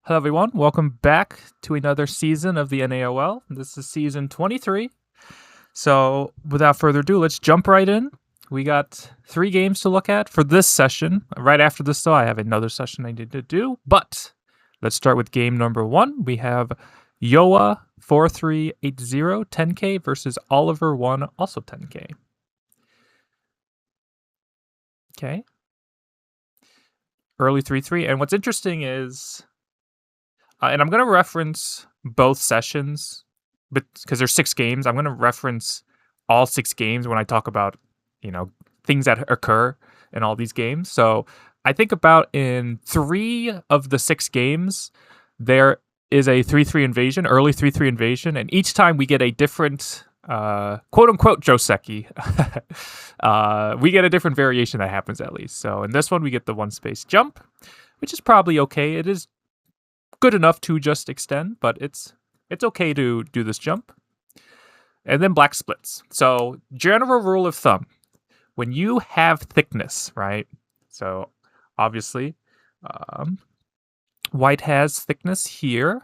Hello everyone, welcome back to another season of the NAOL. This is season 23. So without further ado, let's jump right in. We got 3 games to look at for this session. Right after this though, I have another session I need to do, but let's start with game number 1. We have Yoa 4380 10K versus Oliver 1, also 10K. Okay. Early 3-3, and what's interesting is and I'm going to reference both sessions, but because there's 6 games, I'm going to reference all 6 games when I talk about, things that occur in all these games. So I think about in 3 of the 6 games, there is a 3-3 invasion, early 3-3 invasion, and each time we get a different quote-unquote Joseki. We get a different variation that happens at least. So in this one, we get the 1-space jump, which is probably okay. It is good enough to just extend, but it's okay to do this jump. And then black splits. So general rule of thumb, when you have thickness, right? So obviously, white has thickness here.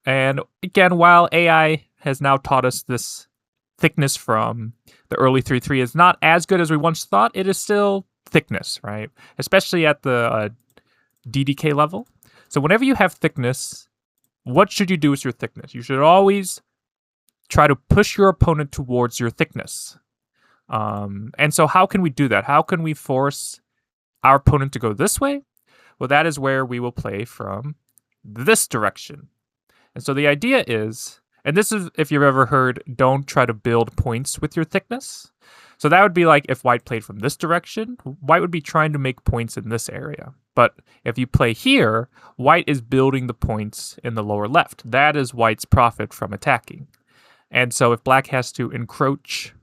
And again, while AI has now taught us this thickness from the early 3-3 is not as good as we once thought, it is still thickness, right? Especially at the DDK level. So whenever you have thickness, what should you do with your thickness? You should always try to push your opponent towards your thickness. And so how can we do that? How can we force our opponent to go this way? Well, that is where we will play from this direction. And so the idea is, and this is if you've ever heard, don't try to build points with your thickness. So that would be like if white played from this direction, white would be trying to make points in this area. But if you play here, white is building the points in the lower left. That is white's profit from attacking. And so if black has to encroach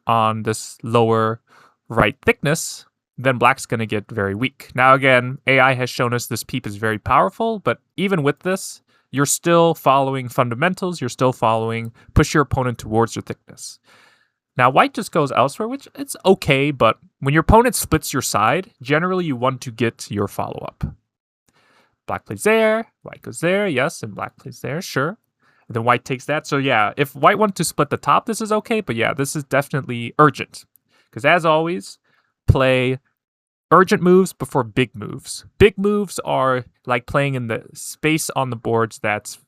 on this lower right thickness, then black's going to get very weak. Now again, AI has shown us this peep is very powerful, but even with this, you're still following fundamentals. You're still following push your opponent towards your thickness. Now, white just goes elsewhere, which it's okay, but when your opponent splits your side, generally you want to get your follow-up. Black plays there, white goes there, yes, and black plays there, sure. And then white takes that. So yeah, if white wants to split the top, this is okay, but yeah, this is definitely urgent. Because as always, play urgent moves before big moves. Big moves are like playing in the space on the boards that's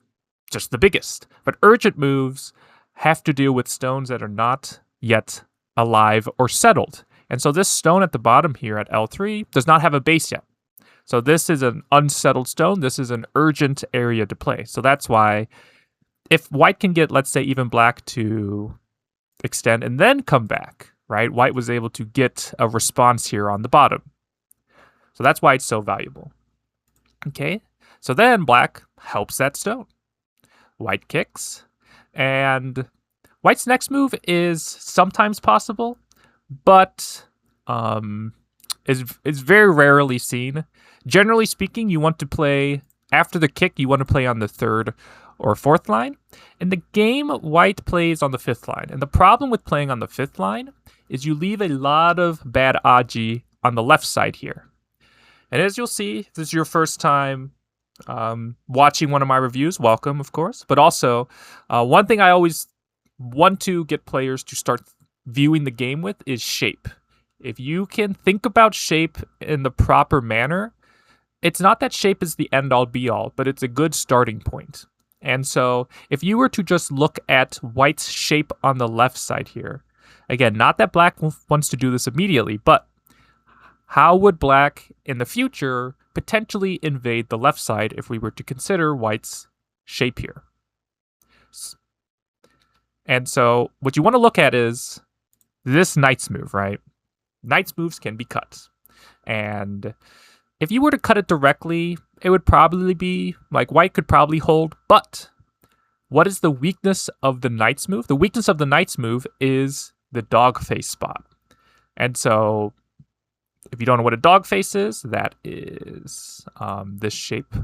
just the biggest. But urgent moves have to deal with stones that are not yet alive or settled. And so this stone at the bottom here at L3 does not have a base yet. So this is an unsettled stone. This is an urgent area to play. So that's why if white can get, let's say, even black to extend and then come back, right? White was able to get a response here on the bottom. So that's why it's so valuable. Okay, so then black helps that stone. White kicks, and white's next move is sometimes possible, but is very rarely seen. Generally speaking, you want to play, after the kick, you want to play on the 3rd or 4th line. In the game, white plays on the 5th line. And the problem with playing on the 5th line is you leave a lot of bad agcmattxi on the left side here. And as you'll see, if this is your first time watching one of my reviews, welcome, of course. But also, one thing I always want to get players to start viewing the game with is shape. If you can think about shape in the proper manner, it's not that shape is the end-all be-all, but it's a good starting point. And so if you were to just look at white's shape on the left side here, again, not that black wants to do this immediately, but how would black in the future potentially invade the left side if we were to consider white's shape here? And so what you want to look at is this knight's move, right? Knight's moves can be cut. And if you were to cut it directly, it would probably be like white could probably hold. But what is the weakness of the knight's move? The weakness of the knight's move is the dog face spot. And so if you don't know what a dog face is, that is this shape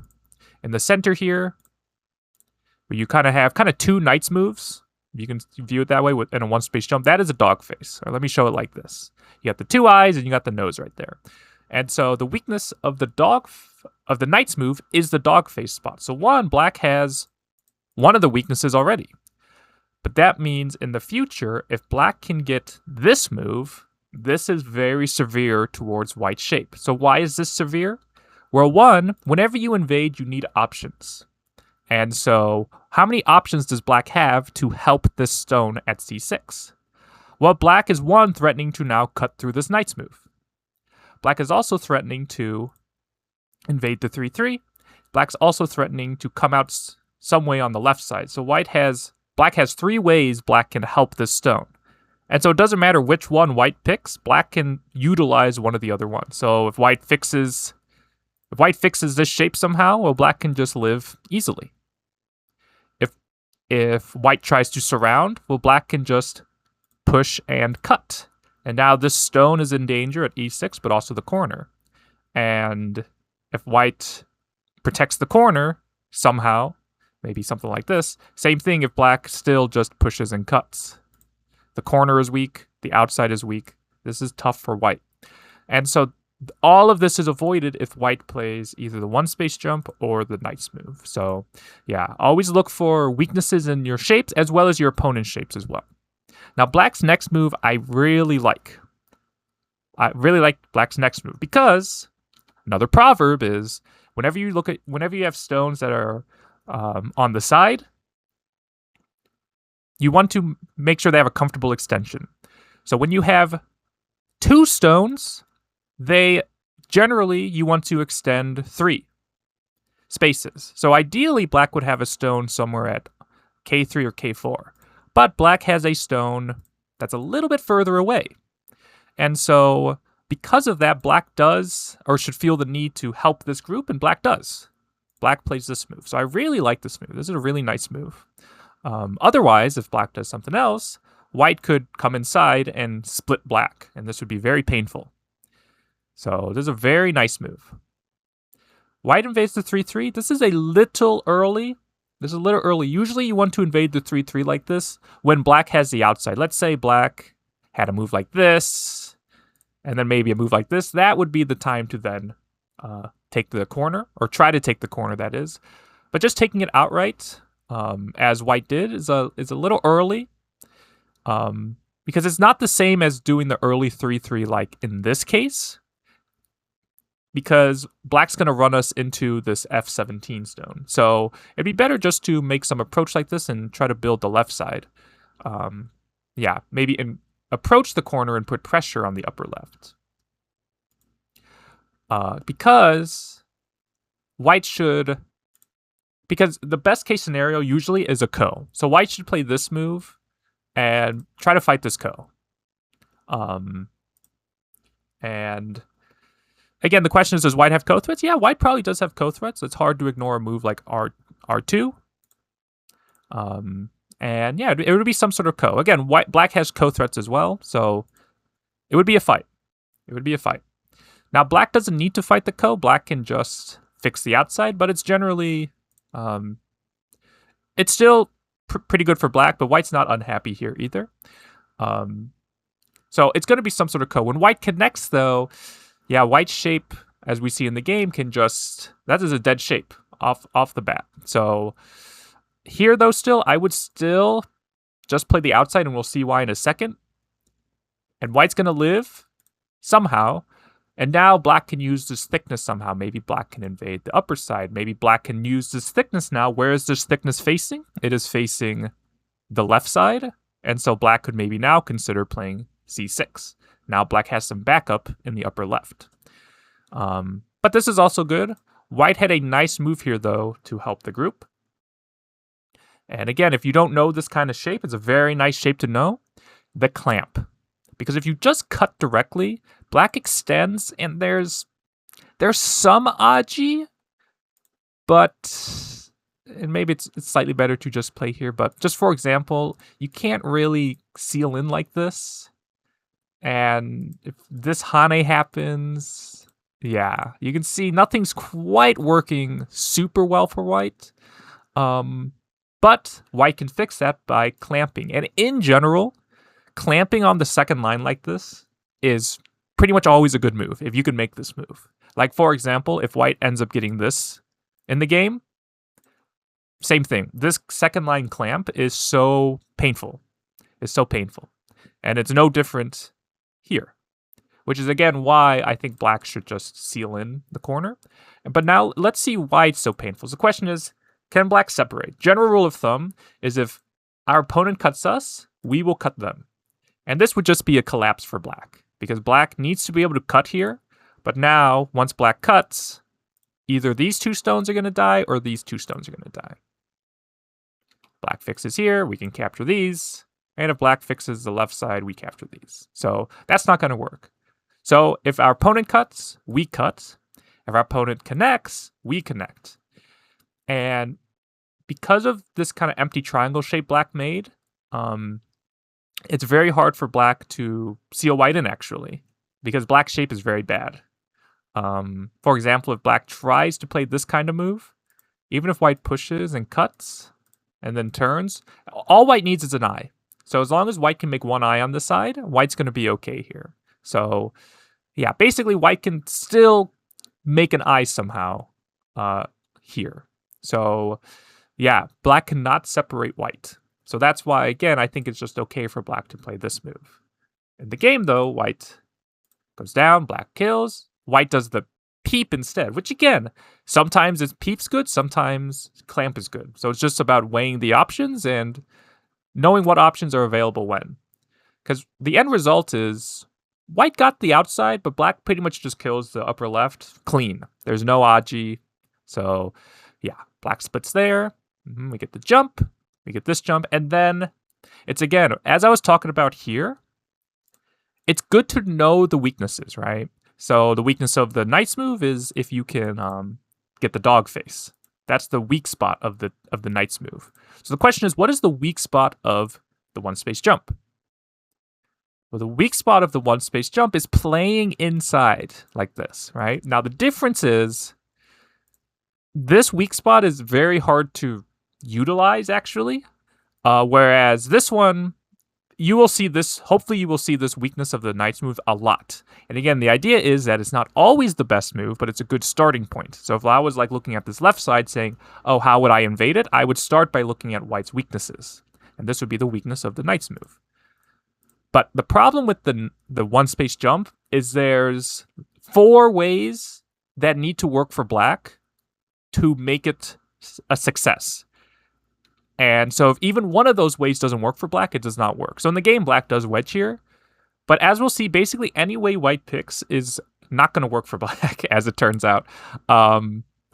in the center here, where you kind of have 2 knight's moves. You can view it that way in a 1-space jump. That is a dog face. Or let me show it like this. You got the 2 eyes and you got the nose right there. And so the weakness of the knight's move is the dog face spot. So black has one of the weaknesses already. But that means in the future, if black can get this move, this is very severe towards white's shape. So why is this severe? Well, one, whenever you invade, you need options. And so how many options does black have to help this stone at c6? Well, black is one, threatening to now cut through this knight's move. Black is also threatening to invade the 3-3. Black's also threatening to come out some way on the left side. So black has 3 ways black can help this stone. And so it doesn't matter which one white picks, black can utilize one of the other ones. So if white fixes this shape somehow, well, black can just live easily. If white tries to surround, well, black can just push and cut. And now this stone is in danger at e6, but also the corner. And if white protects the corner somehow, maybe something like this, same thing if black still just pushes and cuts. The corner is weak, the outside is weak. This is tough for white. And so all of this is avoided if white plays either the one space jump or the knight's move. So yeah, always look for weaknesses in your shapes as well as your opponent's shapes as well. Now black's next move I really like. I really like black's next move because another proverb is whenever you have stones that are on the side, you want to make sure they have a comfortable extension. So when you have 2 stones, you want to extend 3 spaces. So ideally, black would have a stone somewhere at k3 or k4. But black has a stone that's a little bit further away. And so because of that, black does or should feel the need to help this group, and black does. Black plays this move. So I really like this move. This is a really nice move. Otherwise, if black does something else, white could come inside and split black, and this would be very painful. So this is a very nice move. White invades the 3-3. This is a little early. Usually you want to invade the 3-3 like this when black has the outside. Let's say black had a move like this, and then maybe a move like this. That would be the time to then take the corner, or try to take the corner, that is. But just taking it outright, as white did, is a little early. Because it's not the same as doing the early 3-3 like in this case. Because black's going to run us into this f17 stone. So it'd be better just to make some approach like this and try to build the left side. Maybe approach the corner and put pressure on the upper left. Because the best case scenario usually is a ko. So white should play this move and try to fight this ko. And again, the question is, does white have ko threats? Yeah, white probably does have ko threats. It's hard to ignore a move like R2. And yeah, it would be some sort of ko. Again, black has ko threats as well, so it would be a fight. Now, black doesn't need to fight the ko. Black can just fix the outside, but it's generally, it's still pretty good for black, but white's not unhappy here either. So it's going to be some sort of ko. When white connects, though, yeah, white's shape, as we see in the game, that is a dead shape off the bat. So here, though, I would still just play the outside, and we'll see why in a second. And white's going to live somehow. And now black can use this thickness somehow. Maybe black can invade the upper side. Maybe black can use this thickness now. Where is this thickness facing? It is facing the left side. And so black could maybe now consider playing c6. Now black has some backup in the upper left. But this is also good. White had a nice move here, though, to help the group. And again, if you don't know this kind of shape, it's a very nice shape to know. The clamp. Because if you just cut directly, black extends, and there's some agcmattxi, and maybe it's slightly better to just play here. But just for example, you can't really seal in like this. And if this hane happens, yeah, you can see nothing's quite working super well for white. But white can fix that by clamping. And in general, clamping on the second line like this is pretty much always a good move if you can make this move. Like, for example, if white ends up getting this in the game, same thing. This second line clamp is so painful. It's so painful. And it's no different here, which is, again, why I think black should just seal in the corner. But now let's see why it's so painful. So the question is, can black separate? General rule of thumb is if our opponent cuts us, we will cut them. And this would just be a collapse for black, because black needs to be able to cut here. But now, once black cuts, either these 2 stones are going to die or these 2 stones are going to die. Black fixes here, we can capture these. And if black fixes the left side, we capture these. So that's not going to work. So if our opponent cuts, we cut. If our opponent connects, we connect. And because of this kind of empty triangle shape black made, it's very hard for black to seal white in, actually, because black shape is very bad. For example, if black tries to play this kind of move, even if white pushes and cuts and then turns, all white needs is an eye. So as long as white can make one eye on this side, white's going to be okay here. So yeah, basically white can still make an eye somehow here. So yeah, black cannot separate white. So that's why, again, I think it's just okay for black to play this move. In the game, though, white goes down, black kills. White does the peep instead, which, again, sometimes it's peep's good, sometimes clamp is good. So it's just about weighing the options and knowing what options are available when. Because the end result is white got the outside, but black pretty much just kills the upper left clean. There's no agcmattxi. So yeah, black splits there. We get the jump. We get this jump. And then it's, again, as I was talking about here, it's good to know the weaknesses, right? So the weakness of the knight's move is if you can get the dog face. That's the weak spot of the knight's move. So the question is, what is the weak spot of the one-space jump? Well, the weak spot of the one-space jump is playing inside like this, right? Now, the difference is this weak spot is very hard to utilize, actually, whereas this one, you will see this, hopefully you will see this weakness of the knight's move a lot. And again, the idea is that it's not always the best move, but it's a good starting point. So if I was like looking at this left side saying, oh, how would I invade it? I would start by looking at white's weaknesses. And this would be the weakness of the knight's move. But the problem with the one-space jump is there's 4 ways that need to work for black to make it a success. And so if even one of those ways doesn't work for black, it does not work. So in the game, black does wedge here. But as we'll see, basically any way white picks is not going to work for black, as it turns out.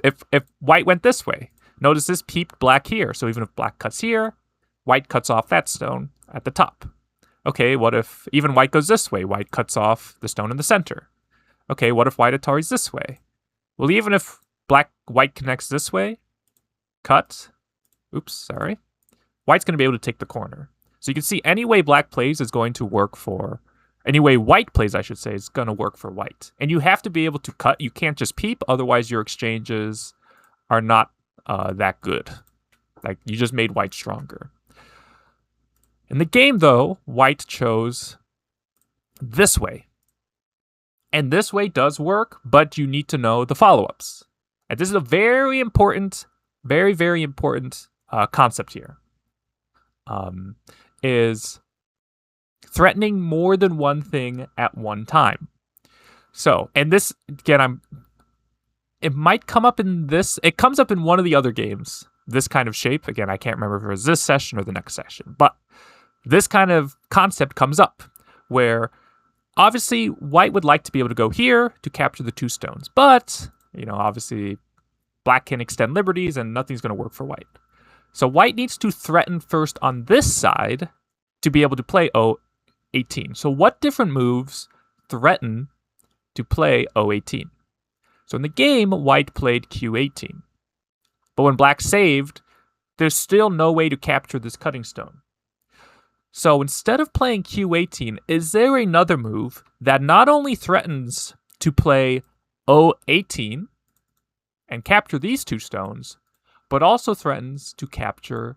If white went this way, notice this peeped black here. So even if black cuts here, white cuts off that stone at the top. Okay, what if even white goes this way? White cuts off the stone in the center. Okay, what if white Atari's this way? Well, even if white connects this way, cut. Oops, sorry. White's going to be able to take the corner. So you can see any way black plays is going to work for... Any way white plays, I should say, is going to work for white. And you have to be able to cut. You can't just peep, otherwise your exchanges are not that good. Like, you just made white stronger. In the game, though, white chose this way. And this way does work, but you need to know the follow-ups. And this is a very important, very, very important concept here. Is threatening more than one thing at one time. So, and this, again, it might come up in this, it comes up in one of the other games, this kind of shape. Again, I can't remember if it was this session or the next session, but this kind of concept comes up where obviously white would like to be able to go here to capture the 2 stones, but, obviously black can extend liberties and nothing's going to work for white. So white needs to threaten first on this side to be able to play O18. So what different moves threaten to play O18? So in the game, white played Q18. But when black saved, there's still no way to capture this cutting stone. So instead of playing Q18, is there another move that not only threatens to play O18 and capture these 2 stones, but also threatens to capture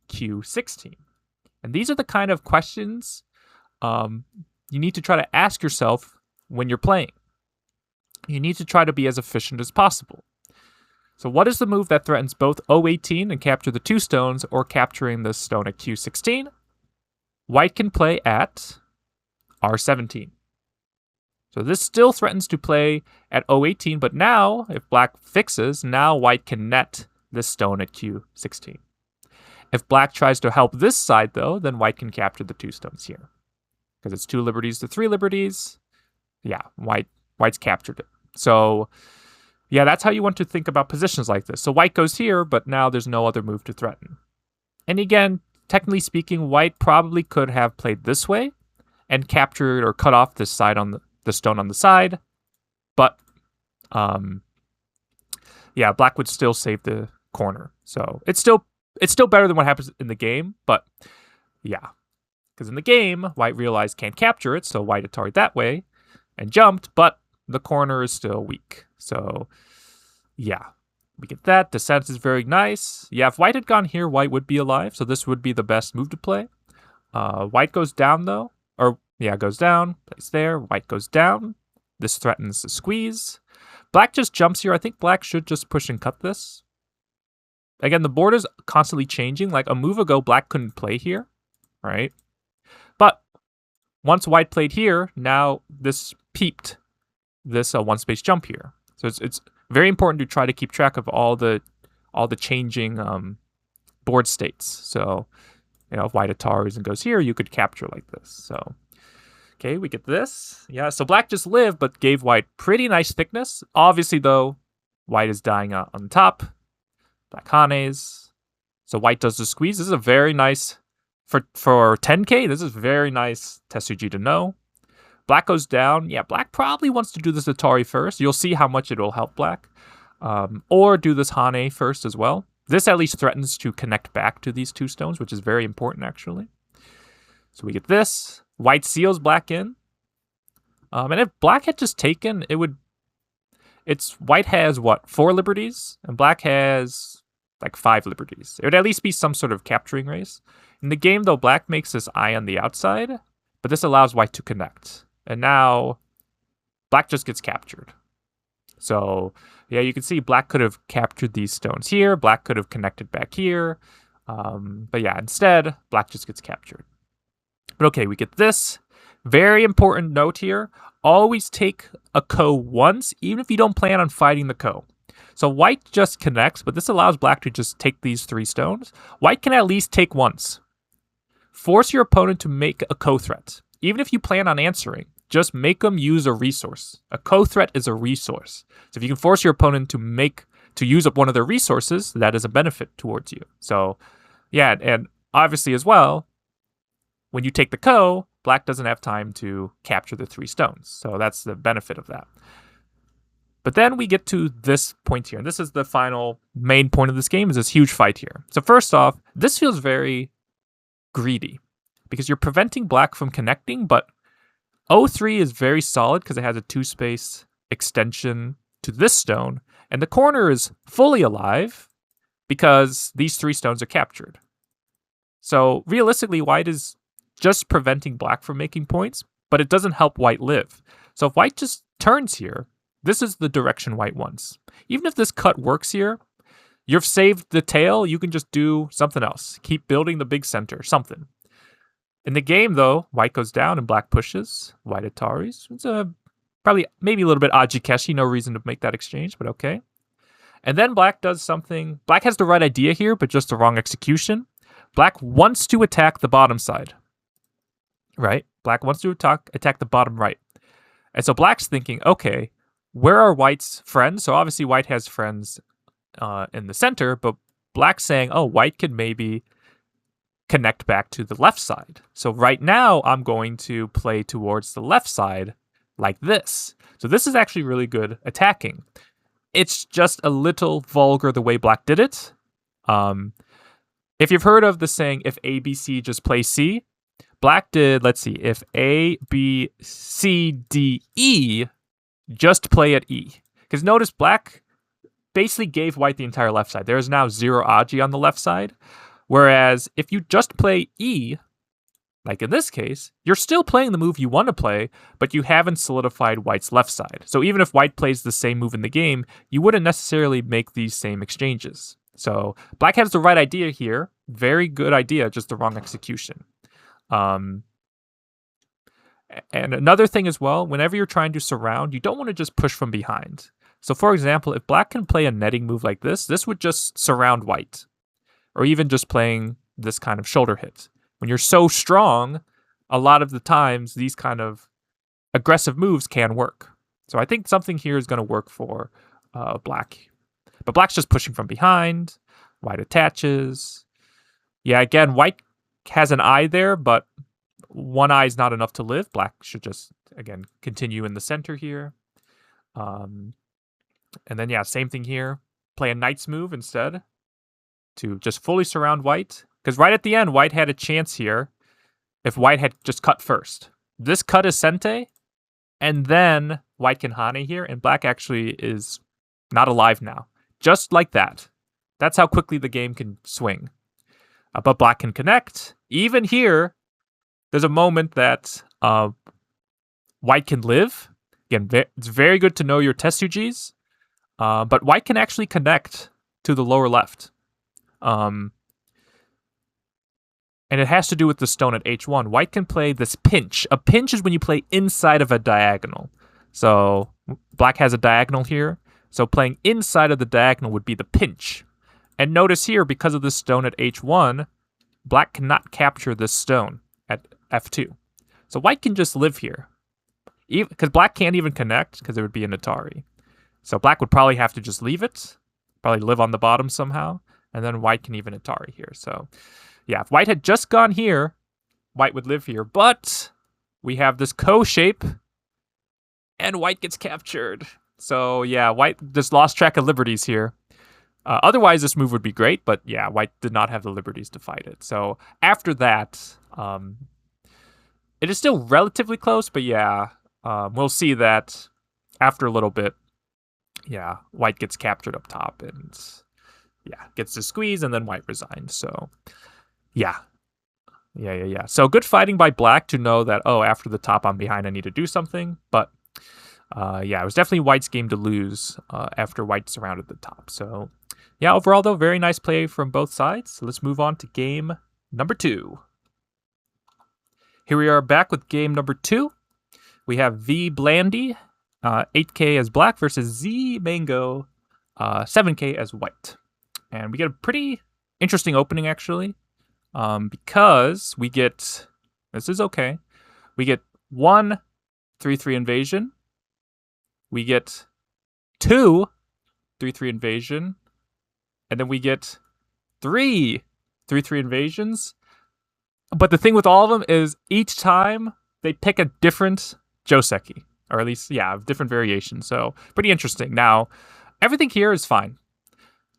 Q16? And these are the kind of questions you need to try to ask yourself when you're playing. You need to try to be as efficient as possible. So what is the move that threatens both O18 and capture the 2 stones, or capturing the stone at Q16? White can play at R17. So this still threatens to play at O18, but now, if black fixes, now white can net this stone at Q16. If black tries to help this side, though, then white can capture the 2 stones here. Because it's 2 liberties to 3 liberties. Yeah, white's captured it. So, yeah, that's how you want to think about positions like this. So white goes here, but now there's no other move to threaten. And again, technically speaking, white probably could have played this way and captured or cut off this side on the stone on the side. But, yeah, black would still save the corner. So it's still better than what happens in the game, but yeah. Because in the game, white realized can't capture it, so white Atari'd that way and jumped, but the corner is still weak. So, yeah. We get that. Descent is very nice. Yeah, if white had gone here, white would be alive, so this would be the best move to play. White goes down, though. Or, yeah, goes down. Plays there. White goes down. This threatens the squeeze. Black just jumps here. I think black should just push and cut this. Again, the board is constantly changing. Like, a move ago, black couldn't play here, right? But once white played here, now this peeped this one space jump here. So it's very important to try to keep track of all the changing board states. So, you know, if white Ataris and goes here, you could capture like this. So, okay, we get this. Yeah, so black just lived, but gave white pretty nice thickness. Obviously, though, white is dying on the top. Black Hanes. So white does the squeeze. This is a very nice, for 10k, this is very nice Tetsuji to know. Black goes down. Yeah, black probably wants to do this Atari first. You'll see how much it will help black. Or do this Hane first as well. This at least threatens to connect back to these 2 stones, which is very important, actually. So we get this. White seals black in. And if black had just taken, white has, what, 4 liberties? And black has, like, 5 liberties. It would at least be some sort of capturing race. In the game, though, black makes this eye on the outside, but this allows white to connect. And now, black just gets captured. So, yeah, you can see black could have captured these stones here. Black could have connected back here. But yeah, instead, black just gets captured. But okay, we get this. Very important note here. Always take a ko once, even if you don't plan on fighting the ko. So white just connects, but this allows black to just take these 3 stones. White can at least take once. Force your opponent to make a ko threat. Even if you plan on answering, just make them use a resource. A ko threat is a resource. So if you can force your opponent to use up one of their resources, that is a benefit towards you. So yeah, and obviously as well, when you take the ko, black doesn't have time to capture the 3 stones. So that's the benefit of that. But then we get to this point here. And this is the final main point of this game, is this huge fight here. So first off, this feels very greedy because you're preventing black from connecting, but O3 is very solid because it has a 2-space extension to this stone, and the corner is fully alive because these 3 stones are captured. So realistically, white is just preventing black from making points, but it doesn't help white live. So if white just turns here, this is the direction white wants. Even if this cut works here, you've saved the tail, you can just do something else. Keep building the big center, something. In the game, though, white goes down and black pushes. White Ataris. It's probably maybe a little bit agcmattxi, no reason to make that exchange, but okay. And then black does something. Black has the right idea here, but just the wrong execution. Black wants to attack the bottom side. Right? Black wants to attack the bottom right. And so black's thinking, okay, where are white's friends? So obviously white has friends in the center, but black's saying, oh, white could maybe connect back to the left side. So right now I'm going to play towards the left side like this. So this is actually really good attacking. It's just a little vulgar the way black did it. If you've heard of the saying, if A, B, C, just play C, black did, let's see, if A, B, C, D, E, just play at E. Because notice black basically gave white the entire left side. There is now 0 agi on the left side. Whereas if you just play E, Like in this case, you're still playing the move you want to play, but you haven't solidified white's left side. So even if white plays the same move in the game, you wouldn't necessarily make these same exchanges. So black has the right idea here. Very good idea, just the wrong execution. And another thing as well, whenever you're trying to surround, you don't want to just push from behind. So for example, if black can play a netting move like this would just surround white. Or even just playing this kind of shoulder hit. When you're so strong, a lot of the times these kind of aggressive moves can work. So I think something here is going to work for black. But black's just pushing from behind. White attaches. Yeah, again, white has an eye there, but one eye is not enough to live. Black should just, again, continue in the center here. And then, yeah, same thing here. Play a knight's move instead to just fully surround white. Because right at the end, white had a chance here if white had just cut first. This cut is Sente, and then white can Hane here, and black actually is not alive now. Just like that. That's how quickly the game can swing. But black can connect. Even here, there's a moment that white can live. Again, it's very good to know your Tetsujis. But white can actually connect to the lower left. And it has to do with the stone at H1. White can play this pinch. A pinch is when you play inside of a diagonal. So black has a diagonal here. So playing inside of the diagonal would be the pinch. And notice here, because of this stone at H1, black cannot capture this stone at F2. So white can just live here. Because black can't even connect, because it would be an Atari. So black would probably have to just leave it. Probably live on the bottom somehow. And then white can even Atari here. So yeah, if white had just gone here, white would live here. But we have this Ko shape, and white gets captured. So yeah, white just lost track of liberties here. Otherwise, this move would be great, but yeah, white did not have the liberties to fight it. So after that, it is still relatively close, but yeah, we'll see that after a little bit, yeah, white gets captured up top and yeah, gets to squeeze, and then white resigns. So yeah. So good fighting by black to know that, oh, after the top I'm behind, I need to do something. But yeah, it was definitely white's game to lose after white surrounded the top. So yeah, overall, though, very nice play from both sides. So let's move on to game number 2. Here we are back with game number 2. We have vblandy, 8K as black versus zeemango, 7K as white. And we get a pretty interesting opening, actually, because we get, this is okay, we get 1 3/3 invasion, we get 2 3/3 invasion, and then we get 3 3/3 invasions. But the thing with all of them is each time they pick a different Joseki, or at least, yeah, different variations. So pretty interesting. Now, everything here is fine.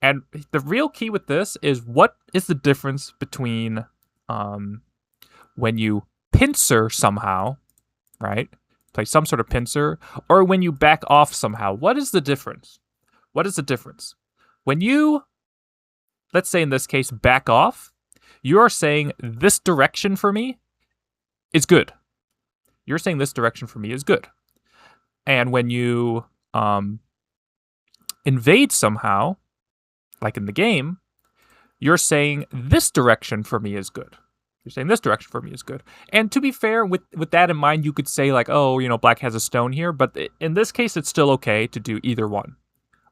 And the real key with this is, what is the difference between when you pincer somehow, right? Play some sort of pincer, or when you back off somehow. What is the difference? What is the difference? When you, let's say in this case, back off, you are saying this direction for me is good. You're saying this direction for me is good. And when you invade somehow, like in the game, you're saying this direction for me is good. You're saying this direction for me is good. And to be fair, with that in mind, you could say like, oh, you know, black has a stone here. But in this case, it's still okay to do either one.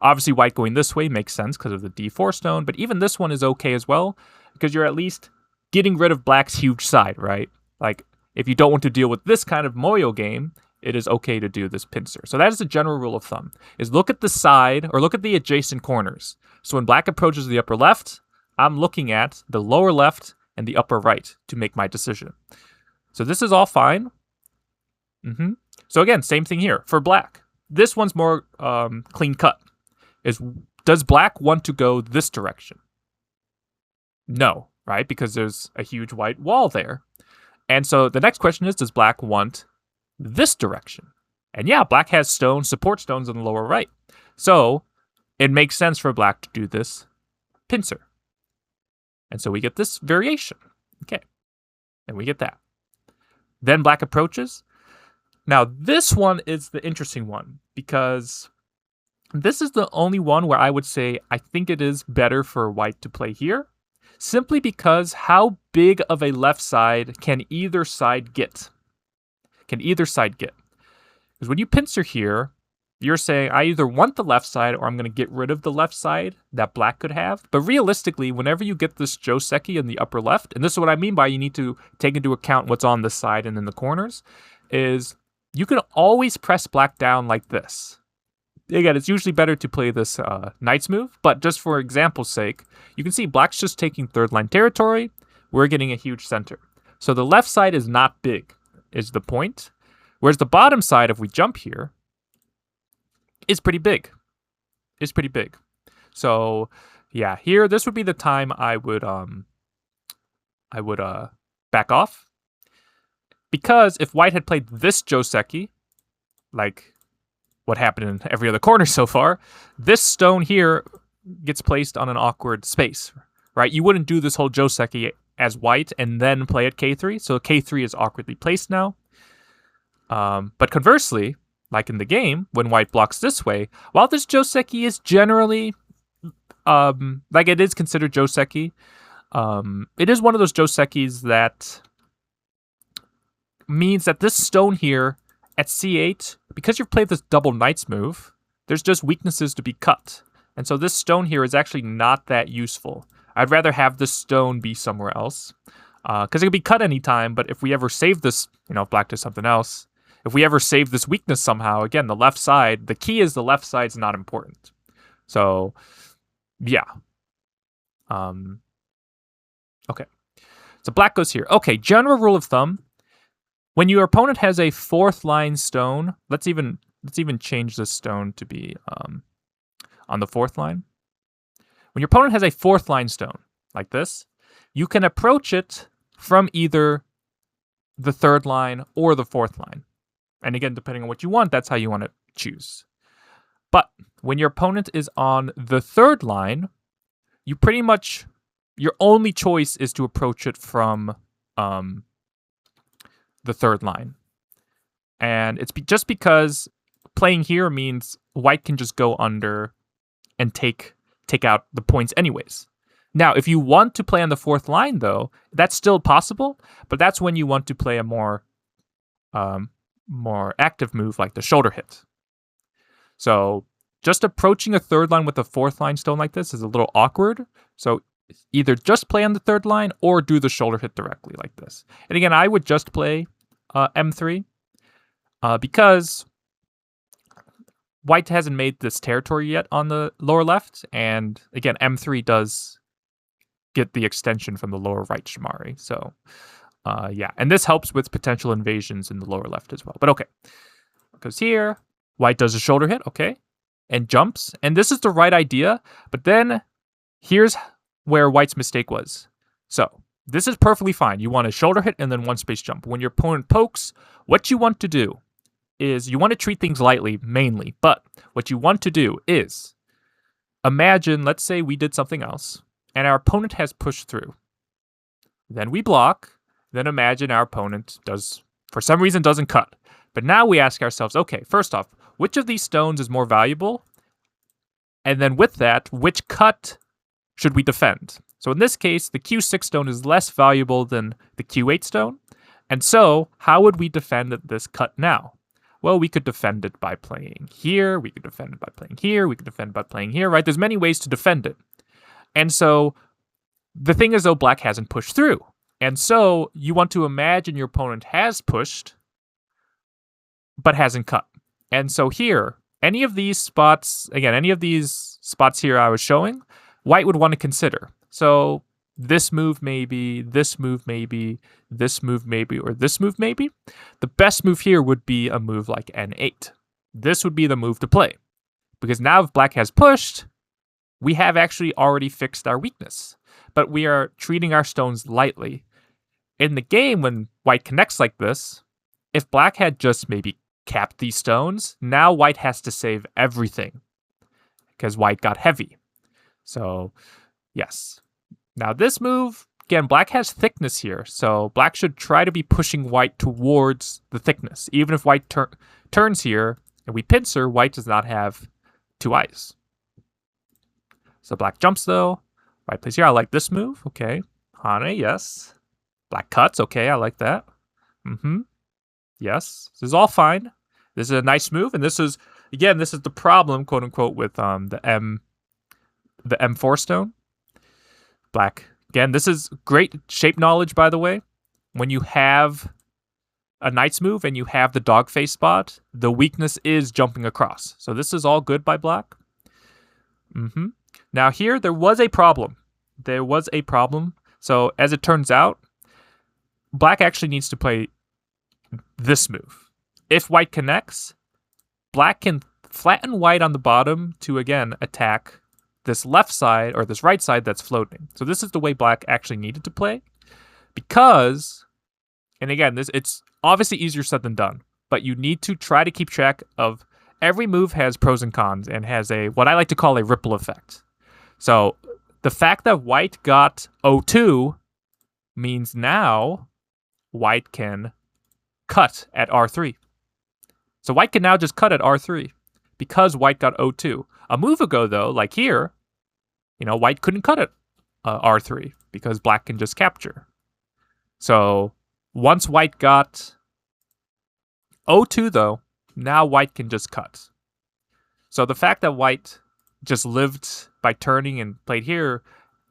Obviously, white going this way makes sense because of the D4 stone. But even this one is okay as well, because you're at least getting rid of black's huge side, right? Like, if you don't want to deal with this kind of Moyo game, it is okay to do this pincer. So that is a general rule of thumb, is look at the side, or look at the adjacent corners. So when black approaches the upper left, I'm looking at the lower left and the upper right to make my decision. So this is all fine. So again, same thing here for black. This one's more clean cut. Does black want to go this direction? No, right? Because there's a huge white wall there. And so the next question is, does black want this direction? And yeah, black has stones, support stones in the lower right. So it makes sense for black to do this pincer. And so we get this variation. Okay. And we get that. Then black approaches. Now, this one is the interesting one because this is the only one where I would say I think it is better for white to play here, simply because how big of a left side can either side get? Because when you pincer here, you're saying I either want the left side or I'm going to get rid of the left side that black could have. But realistically, whenever you get this joseki in the upper left, and this is what I mean by you need to take into account what's on this side and in the corners, is you can always press black down like this. Again, it's usually better to play this knight's move, but just for example's sake, you can see black's just taking third line territory. We're getting a huge center. So the left side is not big, is the point. Whereas the bottom side, if we jump here, is pretty big. So yeah, here, this would be the time I would back off. Because if white had played this joseki, like what happened in every other corner so far, this stone here gets placed on an awkward space, right? You wouldn't do this whole joseki as white and then play at k3, so k3 is awkwardly placed now. But conversely, like in the game, when white blocks this way, while this joseki is generally, like it is considered joseki, it is one of those josekis that means that this stone here at c8, because you've played this double knights move, there's just weaknesses to be cut. And so this stone here is actually not that useful. I'd rather have this stone be somewhere else, because it could be cut anytime, but if we ever save this, if black does something else, if we ever save this weakness somehow, again, the left side, the key is the left side's not important. So, yeah. Okay. So black goes here. Okay, general rule of thumb. When your opponent has a fourth line stone, let's even change this stone to be on the fourth line. When your opponent has a fourth line stone, like this, you can approach it from either the third line or the fourth line. And again, depending on what you want, that's how you want to choose. But when your opponent is on the third line, you pretty much, your only choice is to approach it from the third line. And it's just because playing here means white can just go under and take out the points anyways. Now, if you want to play on the fourth line, though, that's still possible, but that's when you want to play a more active move like the shoulder hit. So just approaching a third line with a fourth line stone like this is a little awkward. So either just play on the third line or do the shoulder hit directly like this. And again, I would just play M3 because white hasn't made this territory yet on the lower left. And again, M3 does get the extension from the lower right Shamari. So yeah, and this helps with potential invasions in the lower left as well. But okay, because here, white does a shoulder hit, okay, and jumps. And this is the right idea, but then here's where white's mistake was. So this is perfectly fine. You want a shoulder hit and then one space jump. When your opponent pokes, what you want to do is you want to treat things lightly, mainly. But what you want to do is imagine, let's say we did something else, and our opponent has pushed through. Then we block. Then imagine our opponent does, for some reason, doesn't cut. But now we ask ourselves, okay, first off, which of these stones is more valuable? And then with that, which cut should we defend? So in this case, the Q6 stone is less valuable than the Q8 stone. And so how would we defend this cut now? Well, we could defend it by playing here. We could defend it by playing here. We could defend it by playing here, right? There's many ways to defend it. And so the thing is, though, black hasn't pushed through. And so you want to imagine your opponent has pushed, but hasn't cut. And so here, any of these spots here I was showing, white would want to consider. So this move maybe, this move maybe, this move maybe, or this move maybe. The best move here would be a move like N8. This would be the move to play. Because now if black has pushed, we have actually already fixed our weakness. But we are treating our stones lightly. In the game, when white connects like this, if black had just maybe capped these stones, now white has to save everything. Because white got heavy. So, yes. Now this move again, black has thickness here, so black should try to be pushing white towards the thickness. Even if white turns here and we pincer, white does not have 2 eyes. So black jumps though. White plays here. I like this move. Okay. Hane, yes. Black cuts. Okay, I like that. Yes. This is all fine. This is a nice move, and this is, again, this is the problem, quote unquote, with the M4 stone. Black. Again, this is great shape knowledge, by the way. When you have a knight's move and you have the dog face spot, the weakness is jumping across. So this is all good by black. Now here, there was a problem. So as it turns out, black actually needs to play this move. If white connects, black can flatten white on the bottom to, again, attack this left side or this right side that's floating. So this is the way black actually needed to play, because, and again, it's obviously easier said than done, but you need to try to keep track of every move has pros and cons and has what I like to call a ripple effect. So the fact that white got O2 means now white can cut at R3. So white can now just cut at R3 because white got O2. A move ago, though, like here, white couldn't cut at R3 because black can just capture. So once white got O2, though, now white can just cut. So the fact that white just lived by turning and played here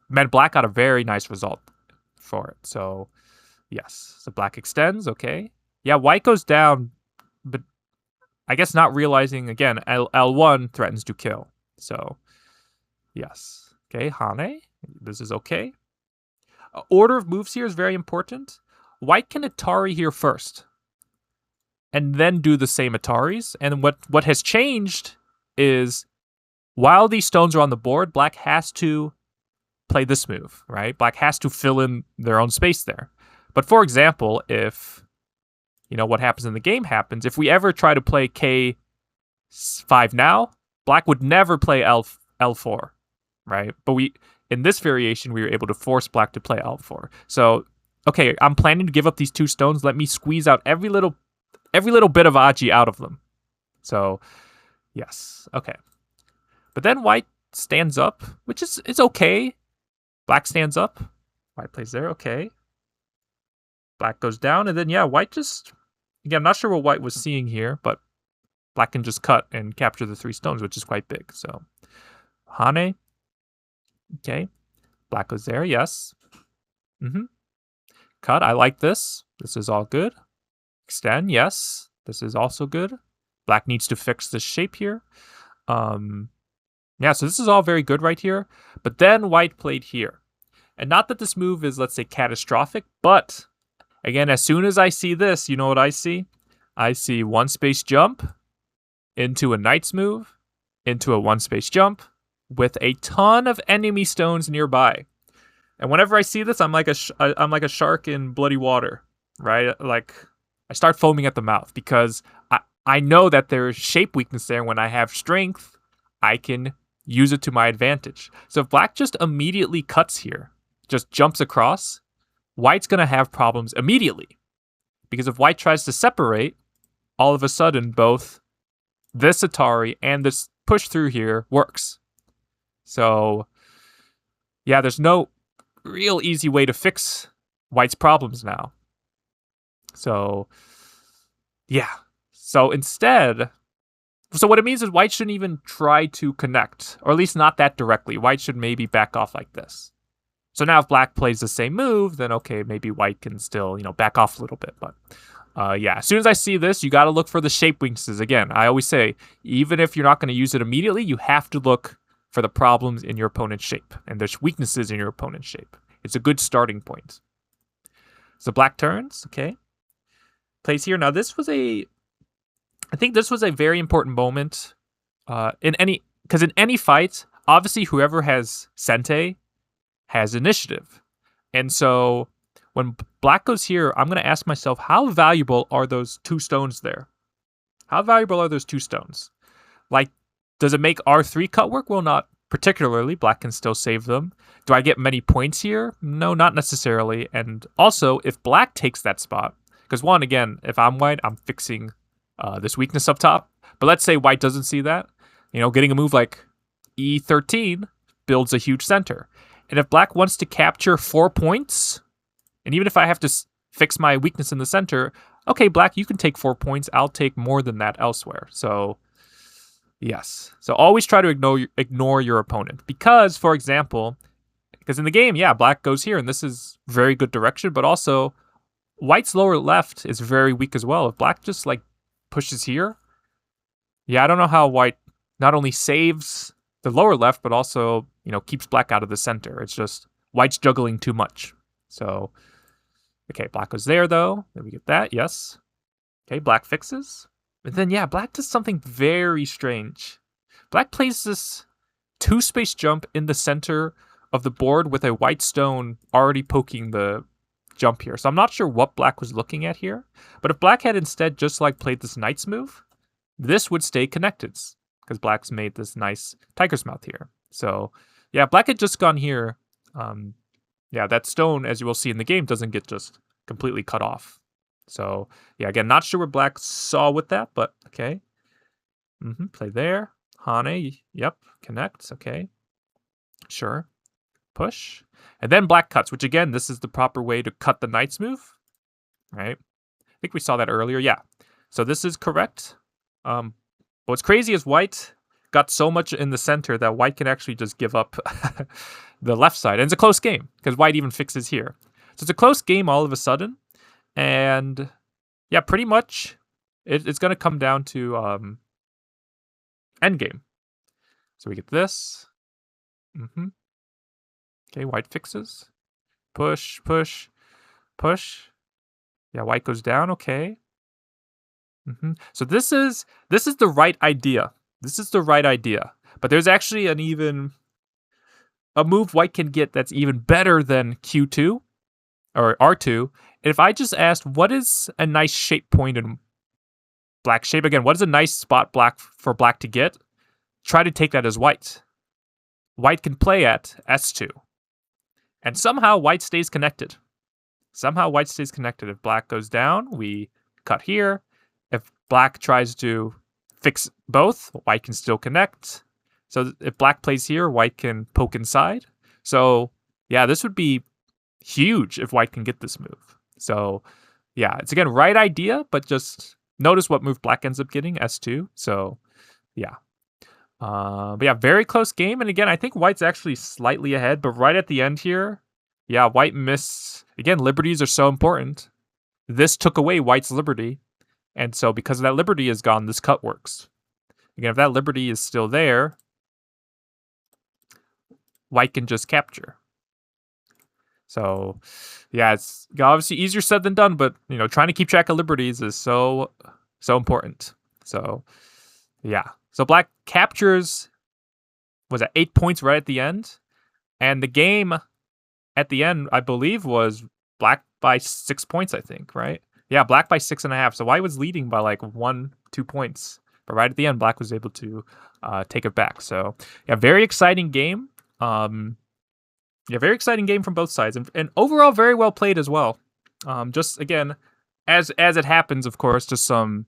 meant black got a very nice result for it. So yes, so black extends, okay. Yeah, white goes down, but I guess not realizing, again, L1 threatens to kill. So yes. Okay, Hane, this is okay. Order of moves here is very important. White can Atari here first, and then do the same Ataris. And what has changed is, while these stones are on the board, black has to play this move, right? Black has to fill in their own space there. But for example, if, what happens in the game happens, if we ever try to play K5 now, black would never play L4, right? But in this variation, we were able to force black to play L4. So, okay, I'm planning to give up these 2 stones. Let me squeeze out every little bit of agcmattxi out of them. So, yes, okay. But then white stands up, which is okay. Black stands up. White plays there, okay. Black goes down, and then, yeah, white just, again, I'm not sure what white was seeing here, but black can just cut and capture the 3 stones, which is quite big. So, Hane. Okay. Black goes there, yes. Cut, I like this. This is all good. Extend, yes. This is also good. Black needs to fix this shape here. Yeah, so this is all very good right here. But then white played here. And not that this move is, let's say, catastrophic, but again, as soon as I see this, you know what I see? I see 1 space jump into a knight's move, into a 1 space jump, with a ton of enemy stones nearby. And whenever I see this, I'm like a shark in bloody water, right? Like, I start foaming at the mouth because I know that there's shape weakness there. When I have strength, I can use it to my advantage. So if black just immediately cuts here, just jumps across, white's going to have problems immediately. Because if white tries to separate, all of a sudden both this Atari and this push through here works. So, yeah, there's no real easy way to fix white's problems now. So, yeah. So instead, so what it means is white shouldn't even try to connect, or at least not that directly. White should maybe back off like this. So now if black plays the same move, then okay, maybe white can still, back off a little bit. But yeah, as soon as I see this, you got to look for the shape weaknesses. Again, I always say, even if you're not going to use it immediately, you have to look for the problems in your opponent's shape. And there's weaknesses in your opponent's shape. It's a good starting point. So black turns, okay. Plays here. Now this was I think this was a very important moment in any fight, obviously whoever has Sente has initiative. And so when black goes here, I'm going to ask myself, how valuable are those 2 stones there? How valuable are those 2 stones? Like, does it make R3 cut work? Well, not particularly, black can still save them. Do I get many points here? No, not necessarily. And also, if black takes that spot, because one, again, if I'm white, I'm fixing this weakness up top. But let's say white doesn't see that. Getting a move like E13 builds a huge center. And if black wants to capture 4 points, and even if I have to fix my weakness in the center, okay, black, you can take 4 points. I'll take more than that elsewhere. So, yes. So always try to ignore your opponent. Because, for example, in the game, yeah, black goes here, and this is very good direction, but also white's lower left is very weak as well. If black just, pushes here, yeah, I don't know how white not only saves the lower left, but also, keeps black out of the center. It's just white's juggling too much. So, okay, black goes there, though. Then we get that, yes. Okay, black fixes. But then, yeah, black does something very strange. Black plays this 2-space jump in the center of the board with a white stone already poking the jump here. So I'm not sure what black was looking at here. But if black had instead just played this knight's move, this would stay connected because black's made this nice tiger's mouth here. So, yeah, black had just gone here. Yeah, that stone, as you will see in the game, doesn't get just completely cut off. So, yeah, again, not sure what black saw with that, but okay. Play there. Hane, yep, connect, okay. Sure. Push. And then black cuts, which again, this is the proper way to cut the knight's move, right? I think we saw that earlier, yeah. So this is correct. What's crazy is white got so much in the center that white can actually just give up the left side. And it's a close game because white even fixes here. So it's a close game all of a sudden. And yeah, pretty much it's going to come down to endgame. So we get this. Okay, white fixes. Push, push, push. Yeah, white goes down. Okay. So this is the right idea. This is the right idea. But there's actually a move white can get that's even better than Q2 or R2. And if I just asked, what is a nice shape point in black shape? Again, what is a nice spot for black to get? Try to take that as white. White can play at S2. And somehow white stays connected. Somehow white stays connected. If black goes down, we cut here. If black tries to fix both, white can still connect. So if black plays here, white can poke inside. So yeah, this would be huge if white can get this move. So yeah, it's again, right idea, but just notice what move black ends up getting, S2. So yeah. But yeah, very close game. And again, I think white's actually slightly ahead, but right at the end here, yeah, white missed. Again, liberties are so important. This took away white's liberty. And so because that liberty is gone, this cut works. Again, if that liberty is still there, white can just capture. So yeah, it's obviously easier said than done, but trying to keep track of liberties is so important. So yeah. So black captures, was at 8 points right at the end. And the game at the end, I believe, was black by 6 points, I think, right? Yeah, black by 6.5. So white was leading by 1-2 points. But right at the end, black was able to take it back. So yeah, very exciting game. Yeah, very exciting game from both sides. And overall, very well played as well. Just, again, as it happens, of course, just some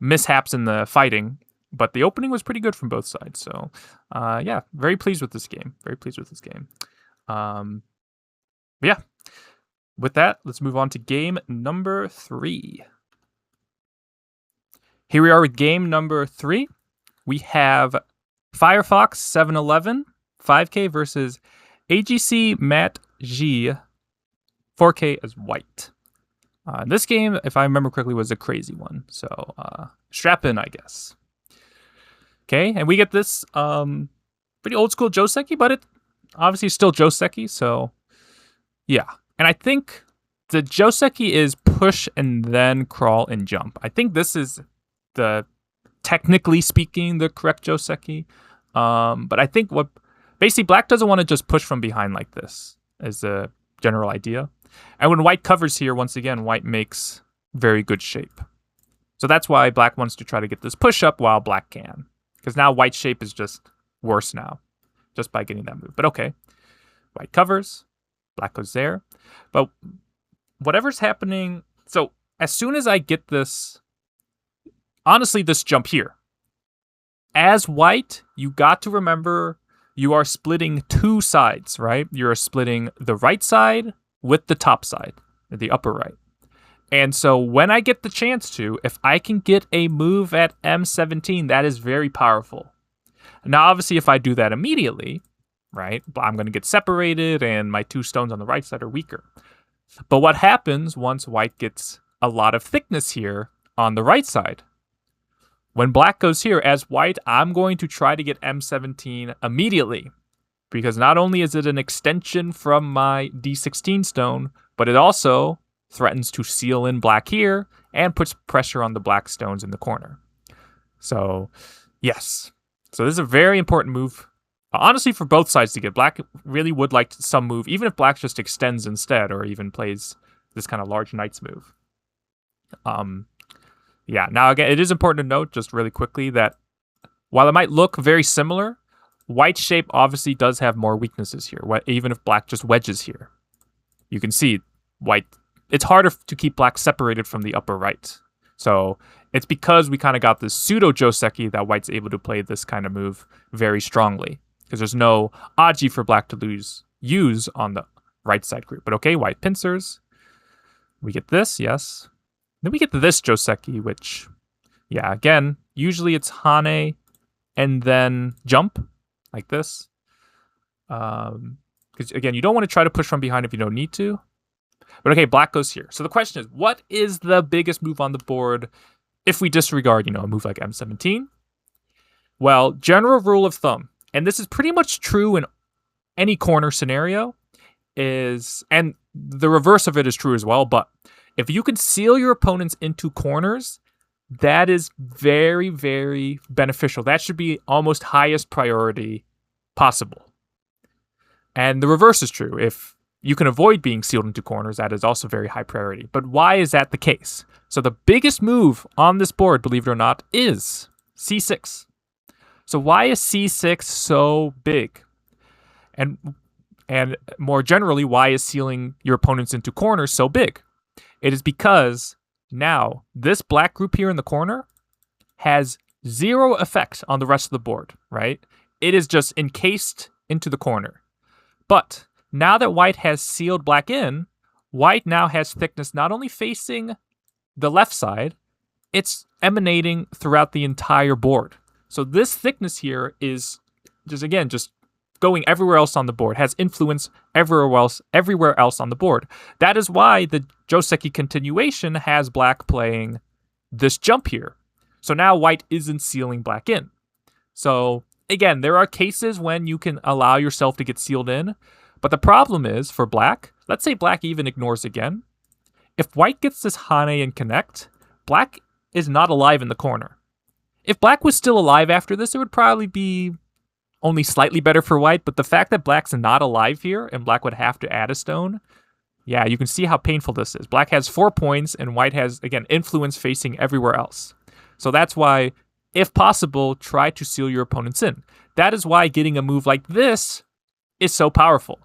mishaps in the fighting. But the opening was pretty good from both sides. So, yeah, very pleased with this game. Very pleased with this game. But yeah, with that, let's move on to game number 3. Here we are with game number 3. We have Firefox 711 5K versus agcmattxi 4K as white. This game, if I remember correctly, was a crazy one. So, strap in, I guess. Okay, and we get this pretty old school Joseki, but it obviously is still Joseki, so yeah. And I think the Joseki is push and then crawl and jump. I think this is technically speaking, the correct Joseki. But I think basically black doesn't want to just push from behind like this, is the general idea. And when white covers here, once again, white makes very good shape. So that's why black wants to try to get this push up while black can. Because now white shape is just worse now. just by getting that move. But okay, white covers, black goes there. But whatever's happening, so as soon as I get this, honestly, this jump here, as white, you got to remember you are splitting two sides, right? You're splitting the right side with the top side, the upper right. And so when I get the chance to, if I can get a move at M17, that is very powerful. Now, obviously, if I do that immediately, right, I'm going to get separated and my two stones on the right side are weaker. But what happens once white gets a lot of thickness here on the right side? When black goes here, as white, I'm going to try to get M17 immediately. Because not only is it an extension from my D16 stone, but it also threatens to seal in black here and puts pressure on the black stones in the corner. So, yes. So this is a very important move. Honestly, for both sides to get. Black really would like some move, even if black just extends instead or even plays this kind of large knights move. Yeah, now again, it is important to note just really quickly that while it might look very similar, white's shape obviously does have more weaknesses here, even if black just wedges here. You can see white, it's harder to keep black separated from the upper right. So it's because we kind of got this pseudo joseki that white's able to play this kind of move very strongly. Because there's no agcmattxi for black to use on the right side group. But okay, white pincers. We get this, yes. Then we get this joseki, which, yeah, again, usually it's hane and then jump, like this. Because, again, you don't want to try to push from behind if you don't need to. But okay, black goes here. So the question is, what is the biggest move on the board if we disregard, a move like M17? Well, general rule of thumb, and this is pretty much true in any corner scenario, and the reverse of it is true as well, but if you can seal your opponents into corners, that is very, very beneficial. That should be almost highest priority possible. And the reverse is true. If you can avoid being sealed into corners, that is also very high priority. But why is that the case? So the biggest move on this board, believe it or not, is C6. So why is C6 so big? And more generally, why is sealing your opponents into corners so big? It is because now this black group here in the corner has zero effect on the rest of the board, right? It is just encased into the corner. But now that white has sealed black in, white now has thickness not only facing the left side, it's emanating throughout the entire board. So this thickness here is just going everywhere else on the board, has influence everywhere else on the board. That is why the joseki continuation has black playing this jump here. So now white isn't sealing black in. So again, there are cases when you can allow yourself to get sealed in, but the problem is for black, let's say black even ignores again. If white gets this hane and connect, black is not alive in the corner. If black was still alive after this, it would probably be only slightly better for white, but the fact that black's not alive here and black would have to add a stone, yeah, you can see how painful this is. Black has 4 points and white has, again, influence facing everywhere else. So that's why, if possible, try to seal your opponents in. That is why getting a move like this is so powerful.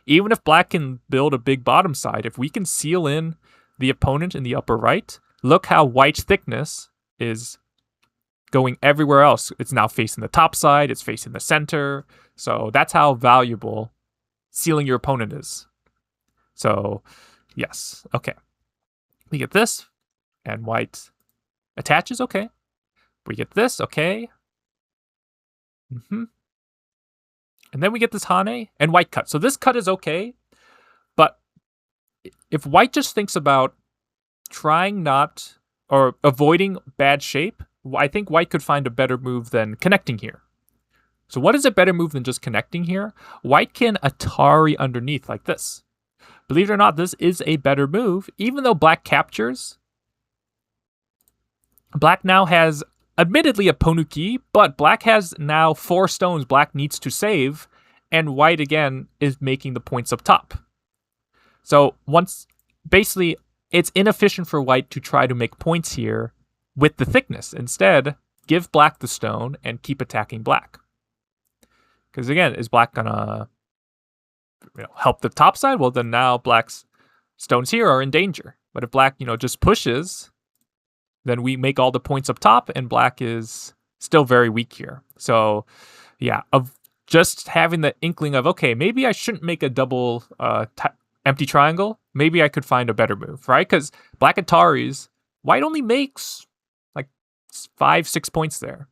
Even if black can build a big bottom side, if we can seal in the opponent in the upper right, look how white's thickness is going everywhere else. It's now facing the top side, it's facing the center. So that's how valuable sealing your opponent is. So, yes, okay. We get this, and white attaches, okay. We get this, okay. And then we get this hane, and white cut. So this cut is okay, but if white just thinks about trying not, or avoiding bad shape, I think white could find a better move than connecting here. So what is a better move than just connecting here? White can Atari underneath like this. Believe it or not, this is a better move. Even though black captures, black now has admittedly a ponuki, but black has now 4 stones black needs to save, and white again is making the points up top. So basically, it's inefficient for white to try to make points here with the thickness. Instead, give black the stone and keep attacking black. Because again, is black gonna help the top side? Well, then now black's stones here are in danger. But if black, just pushes, then we make all the points up top, and black is still very weak here. So, yeah, of just having the inkling of, okay, maybe I shouldn't make a double empty triangle. Maybe I could find a better move, right? Because black Ataris, white only makes like 5-6 points there.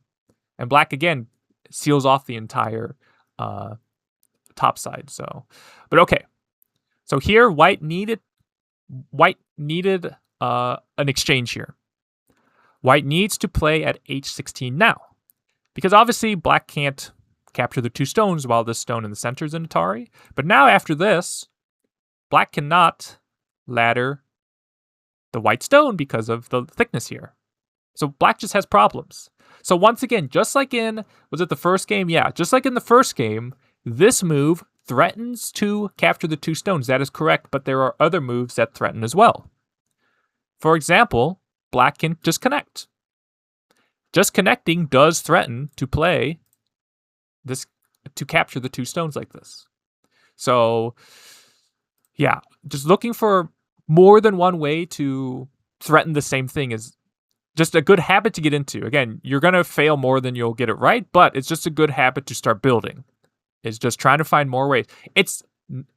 And black, again, seals off the entire top side. So, but okay. So here, white needed an exchange here. White needs to play at h16 now. Because obviously, black can't capture the 2 stones while this stone in the center is an Atari. But now after this, black cannot ladder the white stone because of the thickness here. So black just has problems. So once again, just like in, was it the first game? Yeah, just like in the first game, this move threatens to capture the 2 stones. That is correct, but there are other moves that threaten as well. For example, black can just connect. Just connecting does threaten to play this, to capture the 2 stones like this. So, yeah, just looking for more than one way to threaten the same thing is just a good habit to get into. Again, you're going to fail more than you'll get it right, but it's just a good habit to start building. It's just trying to find more ways. It's,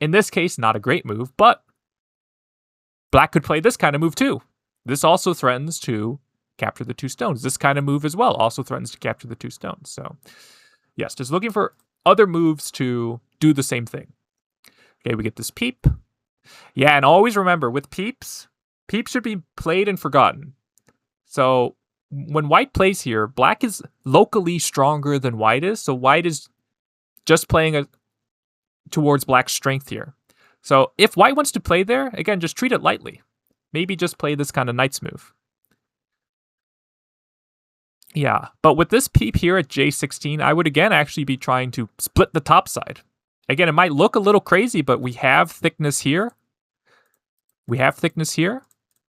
in this case, not a great move, but black could play this kind of move too. This also threatens to capture the 2 stones. This kind of move as well also threatens to capture the 2 stones. So, yes, just looking for other moves to do the same thing. Okay, we get this peep. Yeah, and always remember, with peeps should be played and forgotten. So, when white plays here, black is locally stronger than white is, so white is just playing towards black's strength here. So, if white wants to play there, again, just treat it lightly. Maybe just play this kind of knight's move. Yeah, but with this peep here at J16, I would again actually be trying to split the top side. Again, it might look a little crazy, but we have thickness here. We have thickness here.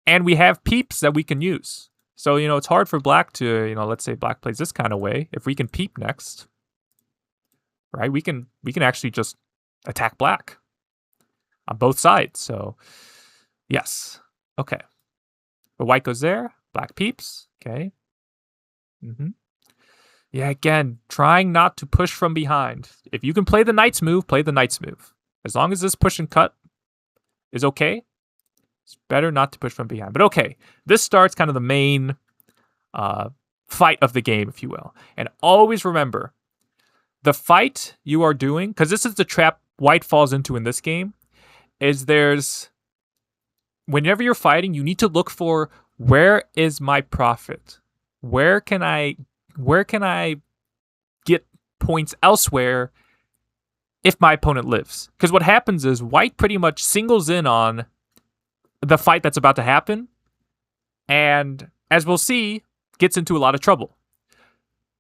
And we have peeps that we can use. So, it's hard for black to, let's say black plays this kind of way. If we can peep next, right, we can actually just attack black on both sides. So, yes. Okay. But white goes there. Black peeps. Okay. Yeah, again, trying not to push from behind. If you can play the knight's move, play the knight's move. As long as this push and cut is okay, it's better not to push from behind. But okay, this starts kind of the main fight of the game, if you will. And always remember, the fight you are doing, because this is the trap white falls into in this game, is whenever you're fighting, you need to look for, where is my profit? Where can I get points elsewhere if my opponent lives? Because what happens is white pretty much singles in on the fight that's about to happen, and as we'll see, gets into a lot of trouble.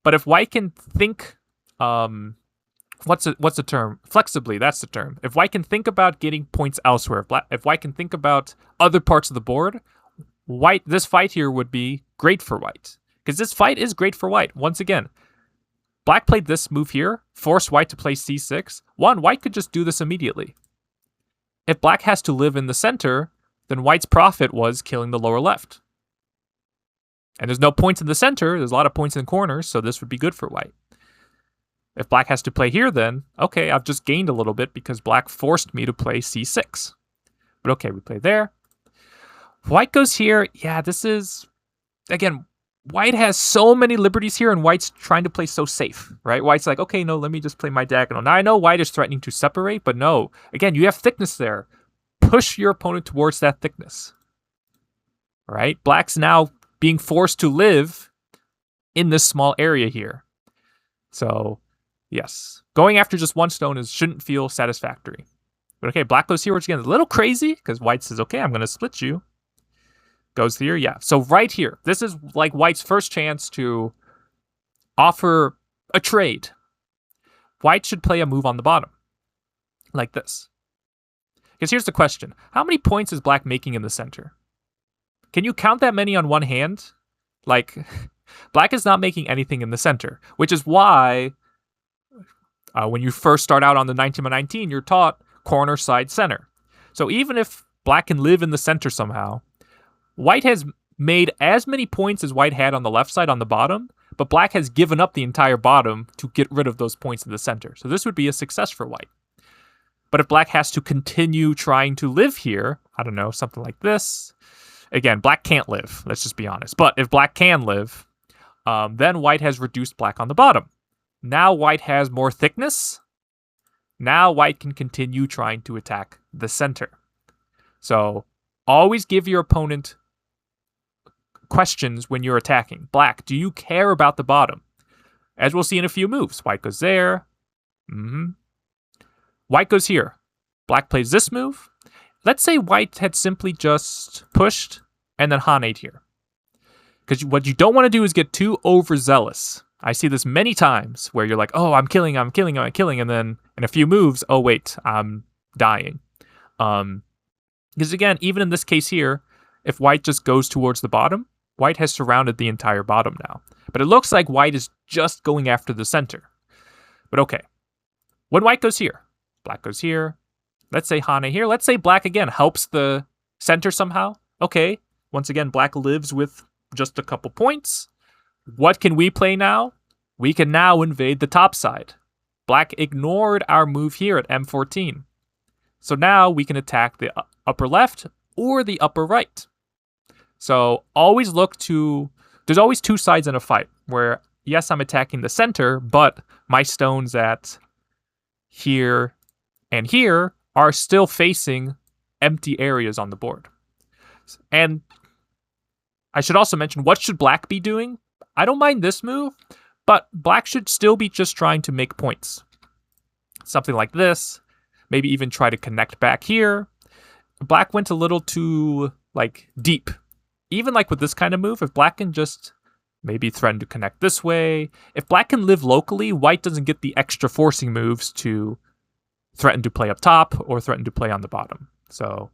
But if white can think, what's the term? Flexibly, that's the term. If white can think about getting points elsewhere, if white can think about other parts of the board, this fight here would be great for white. Because this fight is great for white. Once again, black played this move here, forced white to play c6. White could just do this immediately. If black has to live in the center, then white's profit was killing the lower left. And there's no points in the center, there's a lot of points in the corners, so this would be good for white. If black has to play here then, okay, I've just gained a little bit because black forced me to play c6. But okay, we play there. White goes here. Yeah, this is, again, white has so many liberties here, and white's trying to play so safe, right? White's like, okay, no, let me just play my diagonal. Now, I know white is threatening to separate, but no. Again, you have thickness there. Push your opponent towards that thickness, right? Black's now being forced to live in this small area here. So, yes. Going after just one stone shouldn't feel satisfactory. But okay, black goes here, which again is a little crazy, because white says, okay, I'm going to split you. Goes here, yeah. So right here, this is like white's first chance to offer a trade. White should play a move on the bottom, like this. Because here's the question. How many points is black making in the center? Can you count that many on one hand? Like, black is not making anything in the center, which is why When you first start out on the 19x19, you're taught corner, side, center. So even if black can live in the center somehow, white has made as many points as white had on the left side on the bottom, but black has given up the entire bottom to get rid of those points in the center. So this would be a success for white. But if black has to continue trying to live here, I don't know, something like this. Again, black can't live, let's just be honest. But if black can live, then white has reduced black on the bottom. Now white has more thickness. Now white can continue trying to attack the center. So always give your opponent questions when you're attacking. Black, do you care about the bottom? As we'll see in a few moves. White goes there. White goes here. Black plays this move. Let's say white had simply just pushed and then Haned here. Because what you don't want to do is get too overzealous. I see this many times where you're like, oh, I'm killing. And then in a few moves, oh, wait, I'm dying. Because again, even in this case here, if white just goes towards the bottom, white has surrounded the entire bottom now. But it looks like white is just going after the center. But okay, when white goes here, black goes here. Let's say Hane here. Let's say black again helps the center somehow. Okay, once again, black lives with just a couple points. What can we play now? We can now invade the top side. Black ignored our move here at M14. So now we can attack the upper left or the upper right. So always look to... There's always two sides in a fight where, yes, I'm attacking the center, but my stones at here and here are still facing empty areas on the board. And I should also mention, what should black be doing? I don't mind this move, but black should still be just trying to make points. Something like this. Maybe even try to connect back here. Black went a little too, deep. Even with this kind of move, if black can just maybe threaten to connect this way. If black can live locally, white doesn't get the extra forcing moves to threaten to play up top or threaten to play on the bottom. So,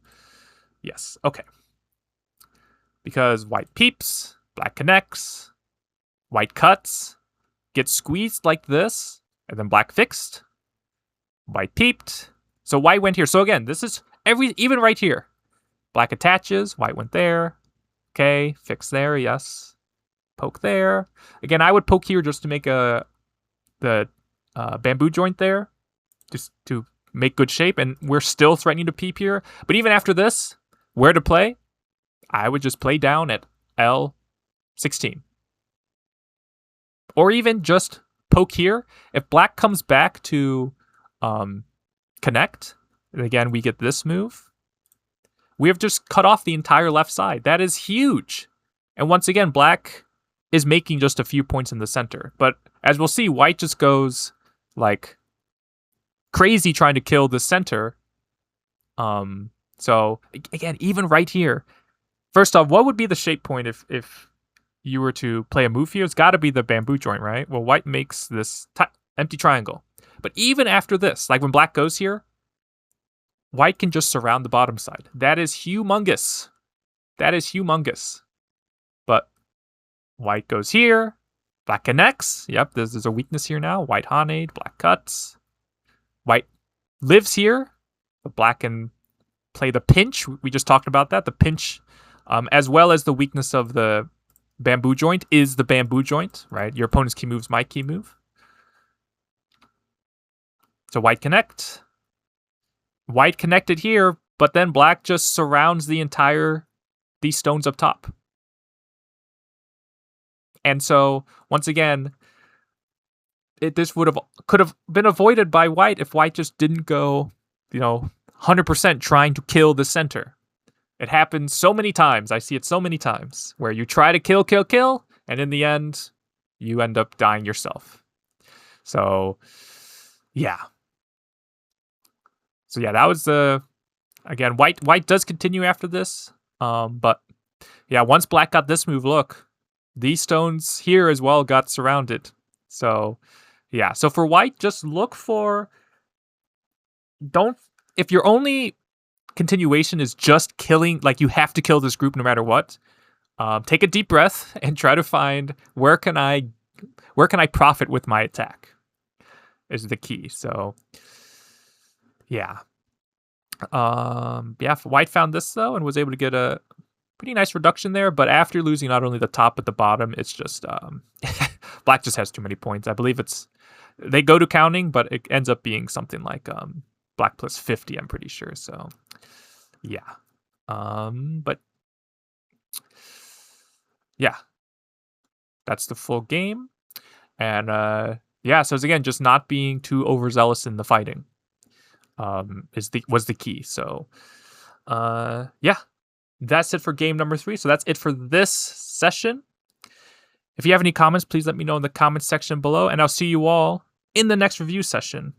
yes, okay. Because white peeps, black connects, white cuts, gets squeezed like this, and then black fixed. White peeped. So white went here. So again, this is even right here. Black attaches, white went there. Okay, fix there, yes. Poke there. Again, I would poke here just to make the bamboo joint there, just to make good shape. And we're still threatening to peep here. But even after this, where to play? I would just play down at L16. Or even just poke here. If black comes back to connect, and again, we get this move. We have just cut off the entire left side. That is huge. And once again, black is making just a few points in the center. But as we'll see, white just goes crazy trying to kill the center. So again, even right here, first off, what would be the shape point if you were to play a move here? It's got to be the bamboo joint, right? Well, white makes this empty triangle. But even after this, when black goes here, white can just surround the bottom side. That is humongous. That is humongous. But white goes here. Black connects. Yep, there's a weakness here now. White Hanade, black cuts. White lives here. But black can play the pinch. We just talked about that. The pinch, as well as the weakness of the bamboo joint, is the bamboo joint, right? Your opponent's key move's my key move. So white connect. White connected here, but then black just surrounds these stones up top. And so, once again, this could have been avoided by white if white just didn't go, 100% trying to kill the center. It happens so many times. I see it so many times where you try to kill, and in the end, you end up dying yourself. So, yeah. So yeah, that was again, white does continue after this. But yeah, once black got this move, look, these stones here as well got surrounded. So yeah, so for white, just look for, if your only continuation is just killing, you have to kill this group no matter what, take a deep breath and try to find where can I profit with my attack. is the key. So yeah. White found this though and was able to get a pretty nice reduction there, but after losing not only the top but the bottom, it's just black just has too many points. I believe they go to counting, but it ends up being something like black plus 50, I'm pretty sure. So yeah. But yeah. That's the full game. And so it's again just not being too overzealous in the fighting. Was the key. So that's it for game number 3. So that's it for this session. If you have any comments, please let me know in the comments section below, and I'll see you all in the next review session.